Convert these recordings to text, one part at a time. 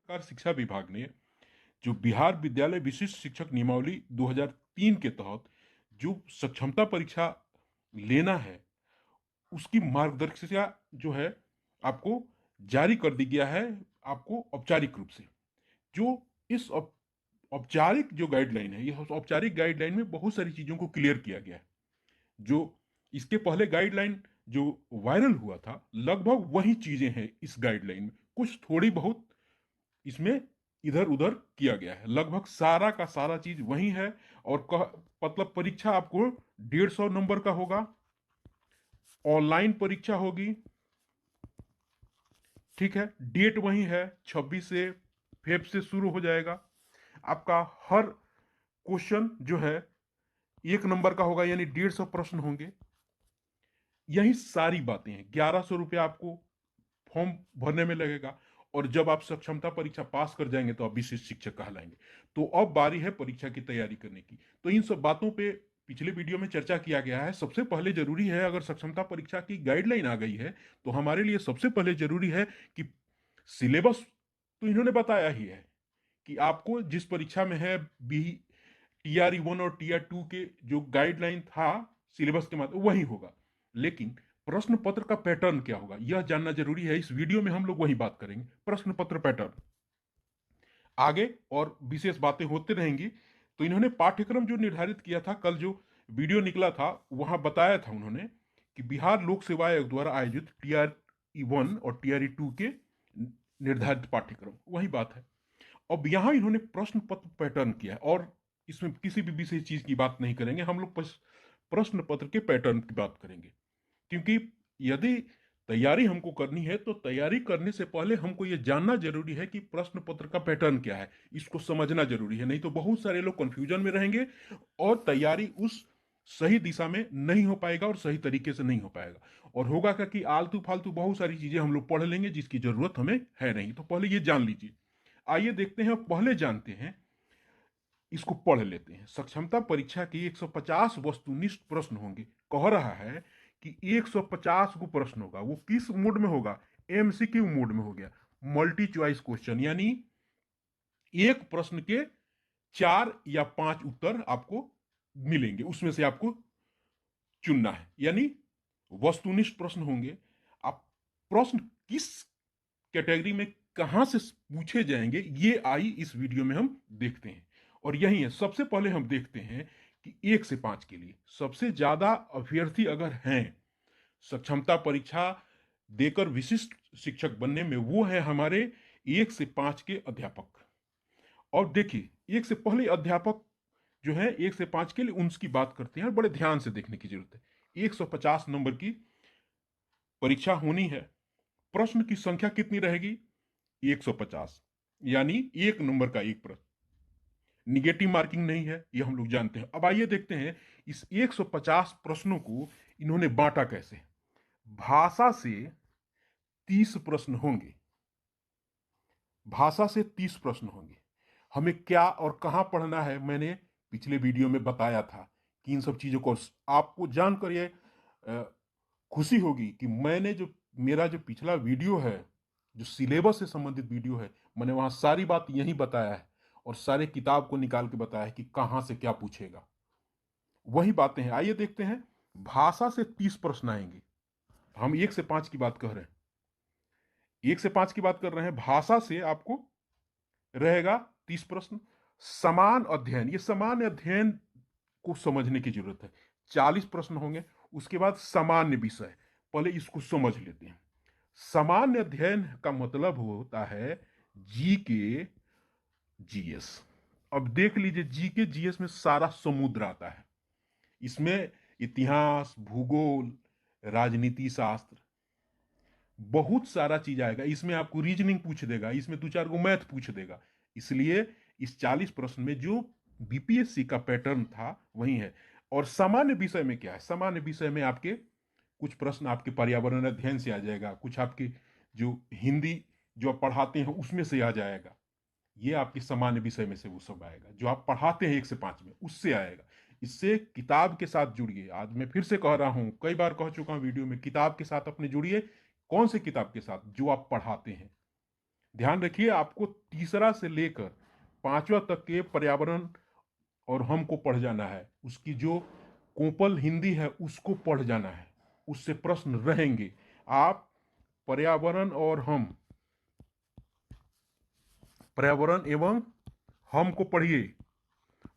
सरकार शिक्षा विभाग ने जो बिहार विद्यालय विशिष्ट शिक्षक नियमावली 2003 के तहत जो सक्षमता परीक्षा लेना है, उसकी मार्गदर्शिका जो है आपको जारी कर दी गया है, आपको औपचारिक रूप से। जो इस औपचारिक जो गाइडलाइन है, यह औपचारिक गाइडलाइन में बहुत सारी चीजों को क्लियर किया गया है। जो इसके पहले गाइडलाइन जो वायरल हुआ था, लगभग वही चीजें हैं इस गाइडलाइन में, कुछ थोड़ी बहुत इसमें इधर उधर किया गया है। लगभग सारा का सारा चीज वही है। और मतलब परीक्षा आपको 150 नंबर का होगा, ऑनलाइन परीक्षा होगी। ठीक है, डेट वही है, 26 से फेब से शुरू हो जाएगा। आपका हर क्वेश्चन जो है 1 नंबर का होगा, यानी 150 प्रश्न होंगे। यही सारी बातें हैं। 1100 रुपया आपको फॉर्म भरने में लगेगा, और जब आप सक्षमता परीक्षा पास कर जाएंगे तो आप विशिष्ट शिक्षक कहलाएंगे। तो अब बारी है परीक्षा की तैयारी करने की। तो इन सब बातों पे पिछले वीडियो में चर्चा किया गया है। सबसे पहले जरूरी है, अगर सक्षमता परीक्षा की गाइडलाइन आ गई है तो हमारे लिए सबसे पहले जरूरी है कि सिलेबस तो इन्होंने बताया ही है कि आपको जिस परीक्षा में है, बी TRE 1 और TR 2 के जो गाइडलाइन था सिलेबस के माध्यम वही होगा। लेकिन प्रश्न पत्र का पैटर्न क्या होगा यह जानना जरूरी है। इस वीडियो में हम लोग वही बात करेंगे, प्रश्न पत्र पैटर्न। आगे और विशेष बातें होते रहेंगी। तो इन्होंने पाठ्यक्रम जो निर्धारित किया था, कल जो वीडियो निकला था वहां बताया था उन्होंने कि बिहार लोक सेवा आयोग द्वारा आयोजित TRE 1 और TRE 2 के निर्धारित पाठ्यक्रम, वही बात है। अब यहां इन्होंने प्रश्न पत्र पैटर्न किया है, और इसमें किसी भी विशेष चीज की बात नहीं करेंगे हम लोग, प्रश्न पत्र के पैटर्न की बात करेंगे। क्योंकि यदि तैयारी हमको करनी है तो तैयारी करने से पहले हमको यह जानना जरूरी है कि प्रश्न पत्र का पैटर्न क्या है, इसको समझना जरूरी है। नहीं तो बहुत सारे लोग कंफ्यूजन में रहेंगे और तैयारी उस सही दिशा में नहीं हो पाएगा और सही तरीके से नहीं हो पाएगा। और होगा क्या कि आलतू फालतू बहुत सारी चीजें हम लोग पढ़ लेंगे जिसकी जरूरत हमें है नहीं। तो पहले ये जान लीजिए। आइए देखते हैं, पहले जानते हैं, इसको पढ़ लेते हैं। सक्षमता परीक्षा के 150 वस्तुनिष्ठ प्रश्न होंगे। कह रहा है कि 150 को प्रश्न होगा। वो किस मोड में होगा? MCQ मोड में हो गया, मल्टी चॉइस क्वेश्चन। यानी एक प्रश्न के 4 या 5 उत्तर आपको मिलेंगे, उसमें से आपको चुनना है। यानी वस्तुनिष्ठ प्रश्न होंगे। आप प्रश्न किस कैटेगरी में कहां से पूछे जाएंगे ये आई इस वीडियो में हम देखते हैं। और यही है, सबसे पहले हम देखते हैं कि 1 से 5 के लिए सबसे ज्यादा अभ्यर्थी अगर हैं सक्षमता परीक्षा देकर विशिष्ट शिक्षक बनने में, वो है हमारे 1 से 5 के अध्यापक। और देखिए, एक से पहले अध्यापक जो है 1 से 5 के लिए, उनकी बात करते हैं और बड़े ध्यान से देखने की जरूरत है। 150 नंबर की परीक्षा होनी है। प्रश्न की संख्या कितनी रहेगी? 150, यानी 1 नंबर का एक प्रश्न। निगेटिव मार्किंग नहीं है, ये हम लोग जानते हैं। अब आइए देखते हैं इस 150 प्रश्नों को इन्होंने बांटा कैसे। भाषा से 30 प्रश्न होंगे। भाषा से 30 प्रश्न होंगे। हमें क्या और कहां पढ़ना है, मैंने पिछले वीडियो में बताया था कि इन सब चीजों को आपको जानकर ये खुशी होगी कि मैंने जो मेरा जो पिछला वीडियो है, जो सिलेबस से संबंधित वीडियो है, मैंने वहां सारी बात यही बताया है और सारे किताब को निकाल के बताया है कि कहां से क्या पूछेगा। वही बातें हैं। आइए देखते हैं। भाषा से 30 प्रश्न आएंगे। हम 1 से 5 की बात कर रहे हैं, 1 से 5 की बात कर रहे हैं। भाषा से आपको रहेगा 30 प्रश्न। समान अध्ययन, ये समान अध्ययन को समझने की जरूरत है। 40 प्रश्न होंगे। उसके बाद सामान्य विषय, पहले इसको समझ लेते हैं। सामान्य अध्ययन का मतलब होता है GK GS। अब देख लीजिए, GK GS में सारा समुद्र आता है। इसमें इतिहास, भूगोल, राजनीति शास्त्र, बहुत सारा चीज आएगा। इसमें आपको रीजनिंग पूछ देगा, इसमें 2-4 गो मैथ पूछ देगा। इसलिए इस 40 प्रश्न में जो BPSC का पैटर्न था वही है। और सामान्य विषय में क्या है? सामान्य विषय में आपके कुछ प्रश्न आपके पर्यावरण अध्ययन से आ जाएगा, कुछ आपके जो हिंदी जो आप पढ़ाते हैं उसमें से आ जाएगा। ये आपके सामान्य विषय में से वो सब आएगा जो आप पढ़ाते हैं 1 से 5 में, उससे आएगा। इससे किताब के साथ जुड़िए। आज मैं फिर से कह रहा हूं, कई बार कह चुका हूं वीडियो में, किताब के साथ अपने जुड़िए। कौन से किताब के साथ? जो आप पढ़ाते हैं। ध्यान रखिए, आपको तीसरा से लेकर पांचवा तक के पर्यावरण और हम को पढ़ जाना है। उसकी जो कोपल हिंदी है उसको पढ़ जाना है, उससे प्रश्न रहेंगे। आप पर्यावरण और हम, पर्यावरण एवं हम को पढ़िए।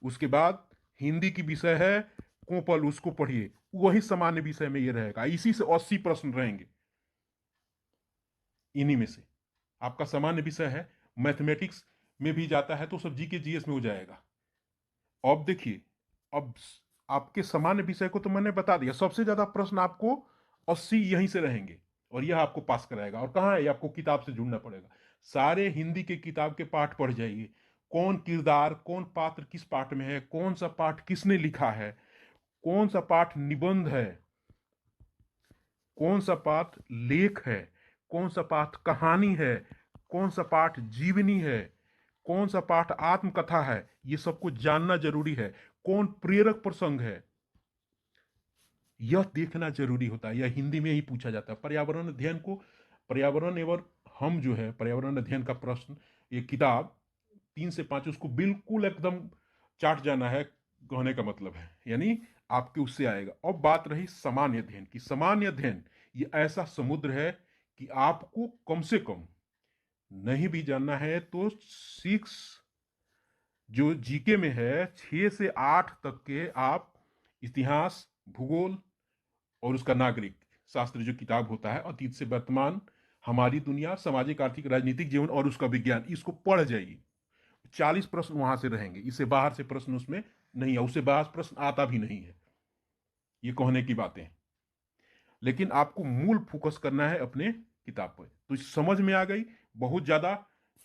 उसके बाद हिंदी की विषय है कोपल, उसको पढ़िए। वही सामान्य विषय में ये रहेगा। इसी से 80 प्रश्न रहेंगे। इन्हीं में से आपका सामान्य विषय है, मैथमेटिक्स में भी जाता है तो सब जीके जीएस में हो जाएगा। अब देखिए, अब आपके सामान्य विषय को तो मैंने बता दिया। सबसे ज्यादा प्रश्न आपको 80 यहीं से रहेंगे और यह आपको पास कराएगा। और कहाँ है, आपको किताब से जुड़ना पड़ेगा। सारे हिंदी के किताब के पाठ पढ़ जाइए। कौन किरदार, कौन पात्र किस पाठ में है, कौन सा पाठ किसने लिखा है, कौन सा पाठ निबंध है, कौन सा पाठ लेख है, कौन सा पाठ कहानी है, कौन सा पाठ जीवनी है, कौन सा पाठ आत्मकथा है, ये सब कुछ जानना जरूरी है। कौन प्रेरक प्रसंग है, यह देखना जरूरी होता है। यह हिंदी में ही पूछा जाता है। पर्यावरण अध्ययन को, पर्यावरण एवं हम जो है पर्यावरण अध्ययन का प्रश्न, ये किताब 3 से 5 उसको बिल्कुल एकदम चाट जाना है, कहने का मतलब है, यानी आपके उससे आएगा। अब बात रही सामान्य अध्ययन की। सामान्य अध्ययन ये ऐसा समुद्र है कि आपको कम से कम नहीं भी जानना है तो 6 जो जीके में है 6 से 8 तक के आप इतिहास, भूगोल और उसका नागरिक शास्त्र जो किताब होता है, अतीत से वर्तमान, हमारी दुनिया, सामाजिक आर्थिक राजनीतिक जीवन और उसका विज्ञान, इसको पढ़ जाइए। 40 प्रश्न वहां से रहेंगे। इससे बाहर से प्रश्न उसमें नहीं है, उससे बाहर प्रश्न आता भी नहीं है। ये कहने की बातें हैं, लेकिन आपको मूल फोकस करना है अपने किताब पर। तो समझ में आ गई। बहुत ज्यादा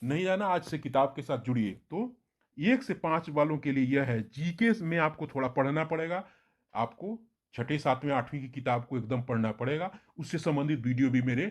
नहीं जाना, आज से किताब के साथ जुड़िए। तो 1 से 5 वालों के लिए यह है, जीके में आपको थोड़ा पढ़ना पड़ेगा। आपको छठे, सातवें, आठवीं की किताब को एकदम पढ़ना पड़ेगा। उससे संबंधित वीडियो भी मेरे